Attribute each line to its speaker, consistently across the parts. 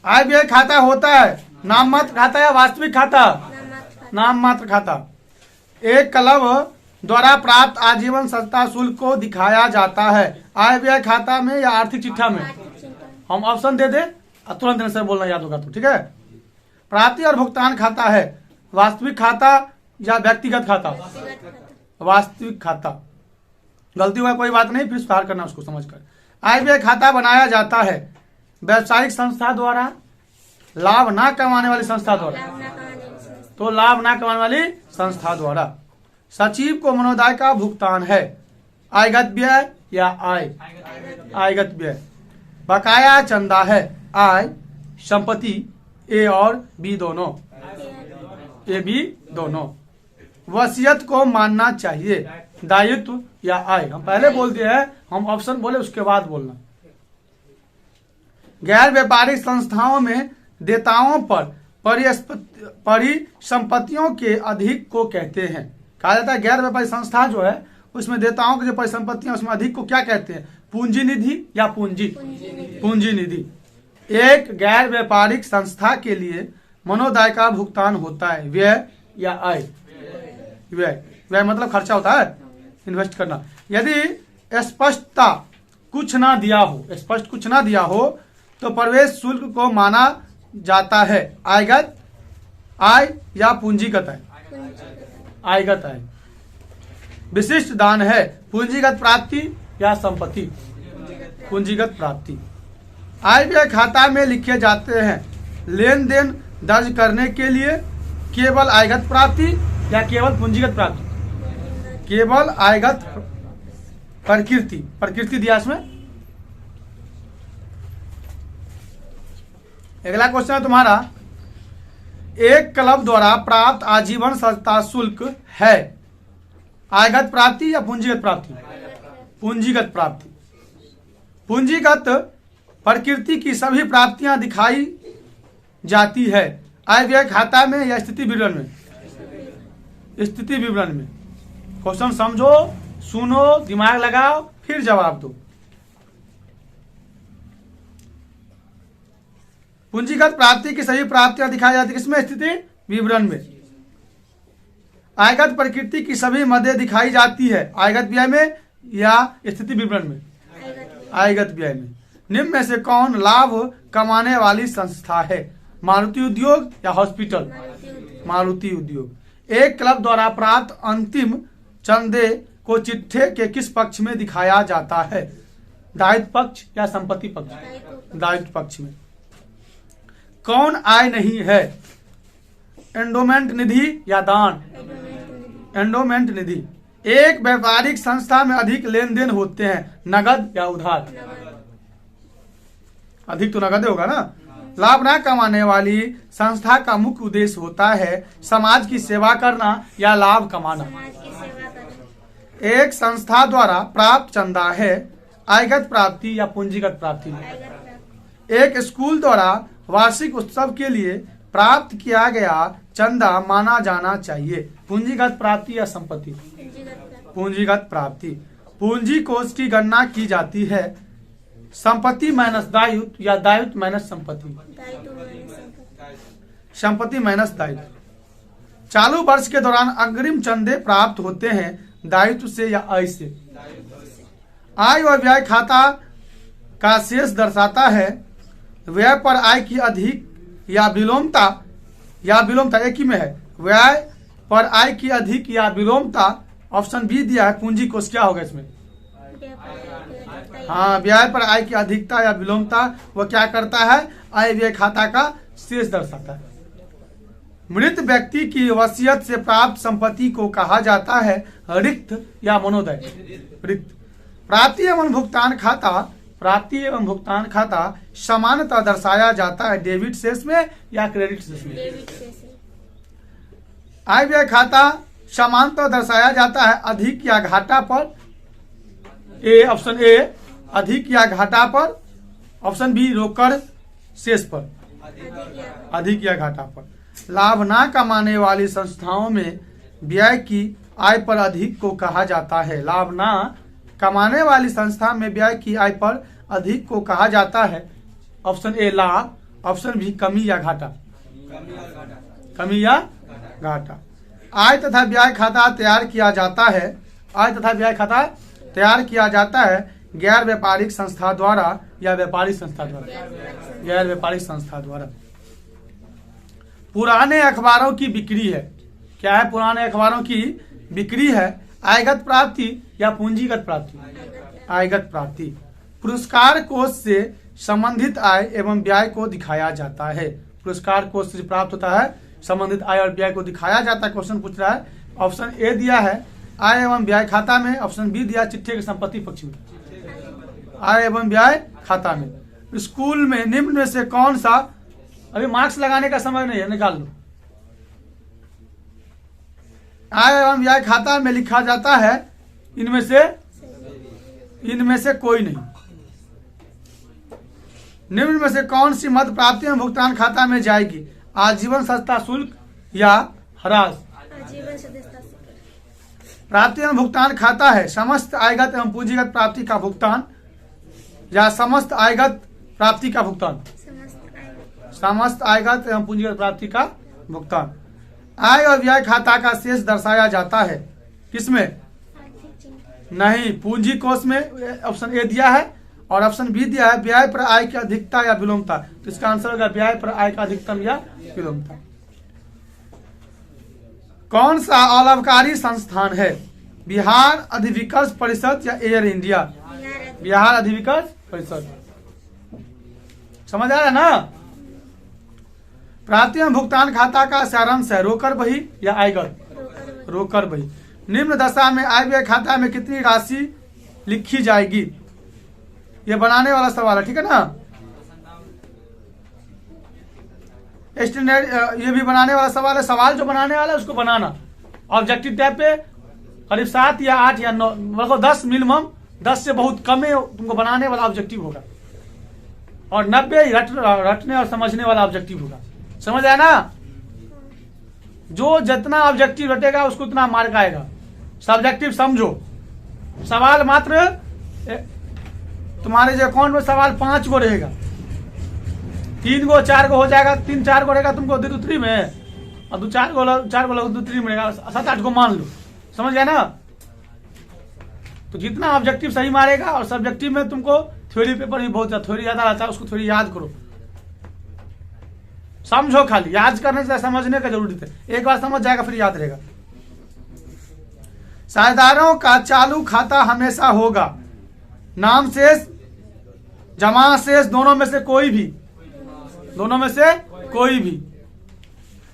Speaker 1: आय व्यय खाता होता है नाम मात्र खाता या वास्तविक खाता? नाम मात्र खाता। एक क्लब द्वारा प्राप्त आजीवन सत्ता शुल्क को दिखाया जाता है आय व्यय खाता में या आर्थिक चिट्ठा में? हम ऑप्शन दे दे तुरंत आंसर बोलना याद होगा तो ठीक है। प्राप्ति और भुगतान खाता है वास्तविक खाता या व्यक्तिगत खाता? वास्तविक खाता। गलती हुआ कोई बात नहीं, फिर सुधार करना उसको समझकर। आय व्यय खाता बनाया जाता है व्यावसायिक संस्था द्वारा, लाभ ना कमाने वाली संस्था द्वारा, तो लाभ ना कमाने वाली संस्था द्वारा। सचिव को मनोदय का भुगतान है आयगत व्यय या आय? आयगत व्यय। बकाया चंदा है आय संपत्ति ए और बी दोनों, ए बी दोनों। वसीयत को मानना चाहिए दायित्व या आय? हम पहले बोल दिए हैं, हम ऑप्शन बोले उसके बाद बोलना। गैर व्यापारिक संस्थाओं में देताओं पर परिसंपत्तियों के अधिक को कहते हैं, कहा जाता है गैर व्यापारिक संस्था जो है उसमें देताओं की जो परिसंपत्तियां उसमें अधिक को क्या कहते हैं? पूंजी निधि या पूंजी? पूंजी निधि। एक गैर व्यापारिक संस्था के लिए मनोदय का भुगतान होता है व्यय या आय? व्यय। व्यय मतलब खर्चा होता है, इन्वेस्ट करना। यदि स्पष्टता कुछ ना दिया हो, स्पष्ट कुछ ना दिया हो तो प्रवेश शुल्क को माना जाता है आयगत आय या पूंजीगत आय? आयगत आय। विशिष्ट दान है पूंजीगत प्राप्ति या संपत्ति? पूंजीगत प्राप्ति। आय व्यय खाता में लिखे जाते हैं लेन देन दर्ज करने के लिए केवल आयगत प्राप्ति या केवल पूंजीगत प्राप्ति? केवल आयगत प्रकृति। प्रकृति दिया इसमें। अगला क्वेश्चन है तुम्हारा, एक क्लब द्वारा प्राप्त आजीवन सत्ता शुल्क है आयगत प्राप्ति या पूंजीगत प्राप्ति? पूंजीगत प्राप्ति। पूंजीगत प्रकृति की सभी प्राप्तियां दिखाई जाती है आय व्यय खाता में या स्थिति विवरण में? स्थिति विवरण में। क्वेश्चन समझो, सुनो, दिमाग लगाओ, फिर जवाब दो। पूंजीगत प्राप्ति की सभी प्राप्तियां दिखाई जाती है किसमें? स्थिति विवरण में। आयगत प्रकृति की सभी मदें दिखाई जाती है आयगत व्यय में या स्थिति विवरण में? आयगत व्यय में। निम्न में से कौन लाभ कमाने वाली संस्था है? मारुति उद्योग या हॉस्पिटल? मारुति उद्योग। एक क्लब द्वारा प्राप्त अंतिम चंदे को चिट्ठे के किस पक्ष में दिखाया जाता है? दायित्व पक्ष या संपत्ति पक्ष? दायित्व पक्ष में। कौन आय नहीं है? एंडोमेंट निधि या दान? एंडोमेंट निधि। एक व्यापारिक संस्था में अधिक लेन देन होते हैं नगद या उधार? अधिक तो नगद होगा ना। लाभ न कमाने वाली संस्था का मुख्य उद्देश्य होता है समाज की सेवा करना या लाभ कमाना। एक संस्था द्वारा प्राप्त चंदा है आयगत प्राप्ति या पूंजीगत प्राप्ति? एक स्कूल द्वारा वार्षिक उत्सव के लिए प्राप्त किया गया चंदा माना जाना चाहिए पूंजीगत प्राप्ति या संपत्ति? पूंजीगत प्राप्ति। पूंजी कोष की गणना की जाती है संपत्ति माइनस दायित्व या दायित्व माइनस संपत्ति? संपत्ति माइनस दायित्व। चालू वर्ष के दौरान अग्रिम चंदे प्राप्त होते हैं दायित्व से या आय से? आय और व्यय खाता का शेष दर्शाता है व्यय पर आय की अधिक या विलोमता एक ही में है। व्यय पर आय की अधिक या विलोमता ऑप्शन बी दिया है। पूंजी कोष क्या होगा इसमें? हाँ, व्यय पर आय की अधिकता या विलोमता वो क्या करता है? आय व्यय खाता का शेष दर्शाता है। मृत व्यक्ति की वसीयत से प्राप्त संपत्ति को कहा जाता है रिक्त या मनोदय? रिक्त। प्राप्ति एवं भुगतान खाता समानतः दर्शाया जाता है डेबिट शेष में या क्रेडिट शेष में? आय व्यय खाता समानतः दर्शाया जाता है अधिक या घाटा पर? ऑप्शन ए अधिक या घाटा पर, ऑप्शन बी रोकड़ शेष पर? अधिक या घाटा पर। लाभ ना कमाने वाली संस्थाओं में व्यय की आय पर अधिक को कहा जाता है। लाभ ना कमाने वाली संस्था में व्यय की आय पर अधिक को कहा जाता है ऑप्शन ए लाभ, ऑप्शन बी कमी या घाटा, कमी या घाटा। आय तथा व्यय खाता तैयार किया जाता है, आय तथा व्यय खाता तैयार किया जाता है गैर व्यापारिक संस्था द्वारा या व्यापारिक संस्था द्वारा, गैर व्यापारिक संस्था द्वारा। पुराने अखबारों की बिक्री है, क्या है? पुराने अखबारों की बिक्री है। आयगत प्राप्ति या पूंजीगत प्राप्ति, आयगत प्राप्ति। पुरस्कार कोष से संबंधित आय एवं व्यय को दिखाया जाता है, पुरस्कार कोष से प्राप्त होता है संबंधित आय और व्यय को दिखाया जाता है। क्वेश्चन पूछ रहा है, ऑप्शन ए दिया है आय एवं व्यय खाता में, ऑप्शन बी दिया चिट्ठे के संपत्ति पक्ष में, आय एवं व्यय खाता में। स्कूल में निम्न में से कौन सा, अभी मार्क्स लगाने का समय नहीं है, निकाल लो। आय एवं व्यय खाता में लिखा जाता है इनमें से कोई नहीं। निम्न में से कौन सी मद प्राप्ति एवं भुगतान खाता में जाएगी? आजीवन सदस्यता शुल्क या ह्रास?
Speaker 2: आजीवन सदस्यता शुल्क।
Speaker 1: प्राप्ति एवं भुगतान खाता है समस्त आयगत एवं पूंजीगत प्राप्ति का भुगतान या समस्त आयगत प्राप्ति का भुगतान? समस्त आयगत एवं पूंजीगत प्राप्ति का भुगतान। आय और व्यय खाता का शेष दर्शाया जाता है किसमें? नहीं, पूंजी कोष में ऑप्शन ए दिया है और ऑप्शन बी दिया है व्यय पर आय की अधिकता या विलोमता। तो इसका आंसर होगा व्यय पर आय का अधिकतम या विलोमता। कौन सा अलाभकारी संस्थान है? बिहार अधिविकर्ष परिषद या एयर इंडिया? बिहार अधिविकर्ष परिषद। समझ आ रहा है ना? प्राप्ति एवं भुगतान खाता का सारांश है रोकड़ बही या आयगत? रोकड़ बही। निम्न दशा में आय व्यय खाता में कितनी राशि लिखी जाएगी? ये बनाने वाला सवाल है, ठीक है ना? स्टैंडर्ड ये भी बनाने वाला सवाल है। सवाल जो बनाने वाला है उसको बनाना ऑब्जेक्टिव टाइप पे करीब 7 या 8 या 9 मतलब 10 मिनिमम, 10 से बहुत कम है तुमको बनाने वाला ऑब्जेक्टिव होगा और 90 रटने और समझने वाला ऑब्जेक्टिव होगा। समझ आया ना? जो जितना ऑब्जेक्टिव रटेगा उसको उतना मार्क आएगा। सब्जेक्टिव समझो, सवाल मात्र तुम्हारे जो अकाउंट में सवाल 5 गो रहेगा, 3 गो 4 गो हो जाएगा, 3-4 गो रहेगा तुमको दूसरी में और 4 गो दूसरी में रहेगा, 7-8 गो मान लो। समझ गया ना? तो जितना ऑब्जेक्टिव सही मारेगा और सब्जेक्टिव में तुमको थ्योरी पेपर भी बहुत थ्योरी ज्यादा रहता है, उसको थोड़ी याद करो, समझो, खाली याद करने से समझने का जरूरत है। एक बार समझ जाएगा फिर याद रहेगा। साझेदारों का चालू खाता हमेशा होगा नाम शेष जमा शेष दोनों में से कोई भी, दोनों में से कोई भी।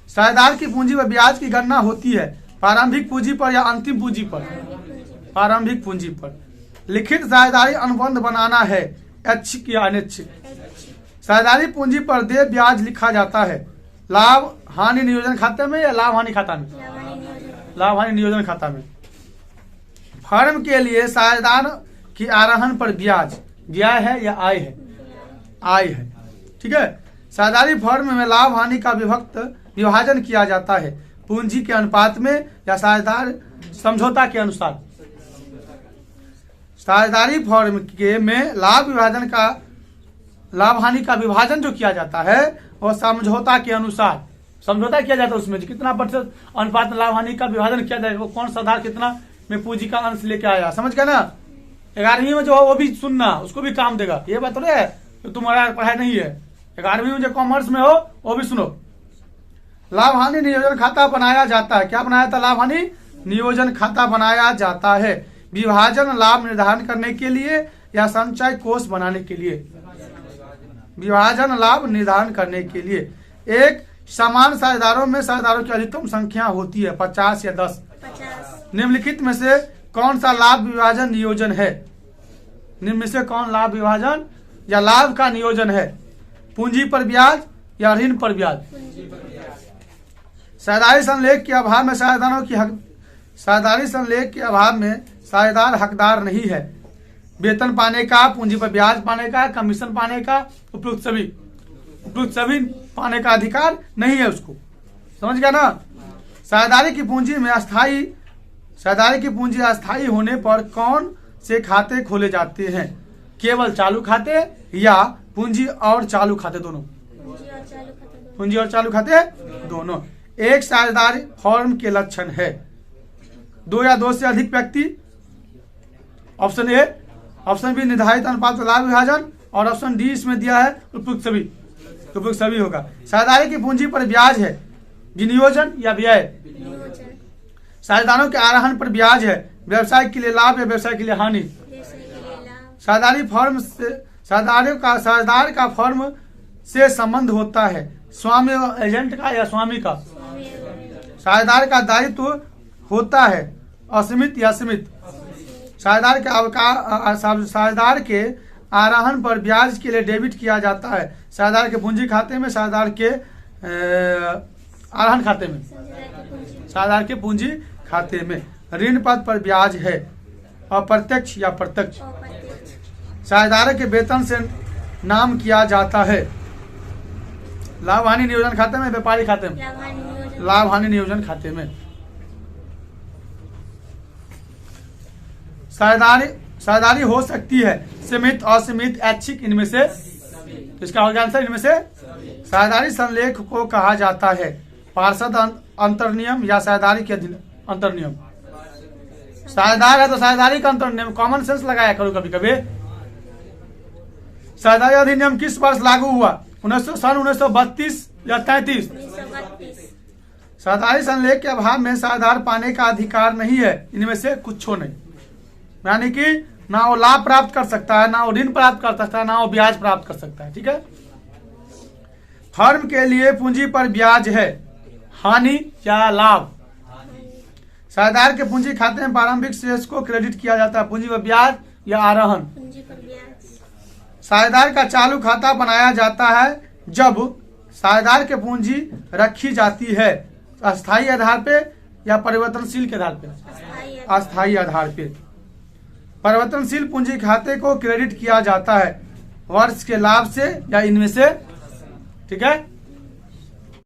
Speaker 1: साझेदार की पूंजी व ब्याज की गणना होती है प्रारंभिक पूंजी पर या अंतिम पूंजी पर? प्रारंभिक पूंजी पर। लिखित साझेदारी अनुबंध बनाना है ऐच्छिक या अनैच्छिक? साझेदारी पूंजी पर देय ब्याज लिखा जाता है लाभ हानि नियोजन खाते में या लाभ हानि खाता में? लाभ हानि नियोजन खाता में। फर्म के लिए साझेदार की आरोहण पर ब्याज व्यय है या आय है? आय है, ठीक है। साझेदारी फर्म में लाभ हानि का विभाजन किया जाता है पूंजी के अनुपात में या साझेदार समझौता के अनुसार? साझेदारी फर्म के में लाभ हानि का विभाजन जो किया जाता है वो समझौता के अनुसार, समझौता किया जाता है उसमें कितना प्रतिशत अनुपात में लाभ हानि का विभाजन किया जाएगा, वो कौन सा आधार कितना में पूंजी का अंश लेके आया। समझ गया ना? 11वीं में जो है वो भी सुनना, उसको भी काम देगा। ये बात है तो तुम्हारा पढ़ाई नहीं है। 11वीं में जो कॉमर्स में हो वो भी सुनो। लाभ हानि नियोजन खाता बनाया जाता है, क्या बनाया था? लाभ हानि नियोजन खाता बनाया जाता है विभाजन लाभ निर्धारण करने के लिए या संचय कोष बनाने के लिए? विभाजन लाभ निर्धारण करने के लिए। एक समान साझेदारों में साझेदारों की अधिकतम संख्या होती है 50 या 10। निम्नलिखित में से कौन सा लाभ विभाजन नियोजन है? निम्न में से कौन लाभ विभाजन या लाभ का नियोजन है? पूंजी पर ब्याज या ऋण पर ब्याज? साझेदारी संलेख के अभाव में साझेदारी संलेख के अभाव में साझेदार हकदार नहीं है वेतन पाने का, पूंजी पर ब्याज पाने का, कमीशन पाने का, उपयुक्त सभी पाने का अधिकार नहीं है उसको। समझ गया ना? साझेदारी की पूंजी अस्थायी होने पर कौन से खाते खोले जाते हैं? केवल चालू खाते या पूंजी और चालू खाते दोनों?
Speaker 2: चालू खाता दोनों।
Speaker 1: पूंजी और चालू खाते दोनों। एक साझेदारी फर्म के लक्षण है। 2 या 2 से अधिक व्यक्ति, ऑप्शन ए। ऑप्शन बी निर्धारित अनुपात में लाभ विभाजन, और ऑप्शन डी इसमें दिया है उपयुक्त सभी होगा। साझेदारी की पूंजी पर ब्याज है, विनियोजन या व्यय।
Speaker 2: नियोजन।
Speaker 1: साझेदारों के आरोहण पर ब्याज है, व्यवसाय के लिए लाभ या व्यवसाय के लिए हानि।
Speaker 2: व्यवसाय के लिए लाभ।
Speaker 1: साझेदार का फर्म से संबंध होता है, स्वामी और एजेंट का या स्वामी का।
Speaker 2: स्वामी एवं
Speaker 1: साझेदार का दायित्व होता है, असीमित या सीमित। साझेदार के आरोहण पर ब्याज के लिए डेबिट किया जाता है, साझेदार के पूंजी खाते में, साझेदार के आरोहण खाते में,
Speaker 2: साझेदार की पूंजी।
Speaker 1: साझेदार के पूंजी खाते में। ऋण पत्र पर ब्याज है, अप्रत्यक्ष या प्रत्यक्ष।
Speaker 2: अप्रत्यक्ष।
Speaker 1: साझेदार के वेतन से नाम किया जाता है, लाभ हानि नियोजन खाते में, व्यापारी खाते में।
Speaker 2: लाभ हानि नियोजन।
Speaker 1: लाभ हानि नियोजन खाते में। साझेदारी हो सकती है सीमित, असीमित, ऐच्छिक, इनमें से। इसका होगा आंसर इनमें से। साझेदारी संलेख को कहा जाता है, पार्षद अंतर्नियम या साझेदारी के अधीन अंतर्नियम। साझेदार है तो साझेदारी का अंतर्नियम, कॉमन सेंस लगाया करो कभी कभी। साझेदारी अधिनियम किस वर्ष लागू हुआ? 1932 या 33?
Speaker 2: 1932।
Speaker 1: साझेदारी संलेख के अभाव में साझेदार पाने का अधिकार नहीं है, इनमें से कुछ नहीं। यानी कि ना वो लाभ प्राप्त कर सकता है, ना वो ऋण प्राप्त कर सकता है, ना वो ब्याज प्राप्त कर सकता है। ठीक है। फर्म के लिए पूंजी पर ब्याज है, हानि या लाभ। साझेदार के पूंजी खाते में प्रारंभिक शेष को क्रेडिट किया जाता है, पूंजी पर ब्याज या आरोहण।
Speaker 2: पूंजी पर ब्याज।
Speaker 1: साझेदार का चालू खाता बनाया जाता है जब साझेदार के पूंजी रखी जाती है, अस्थायी आधार पे या परिवर्तनशील के आधार पे।
Speaker 2: अस्थायी।
Speaker 1: अस्थायी आधार पे। परिवर्तनशील पूंजी खाते को क्रेडिट किया जाता है वर्ष के लाभ से या इनमें से। ठीक है।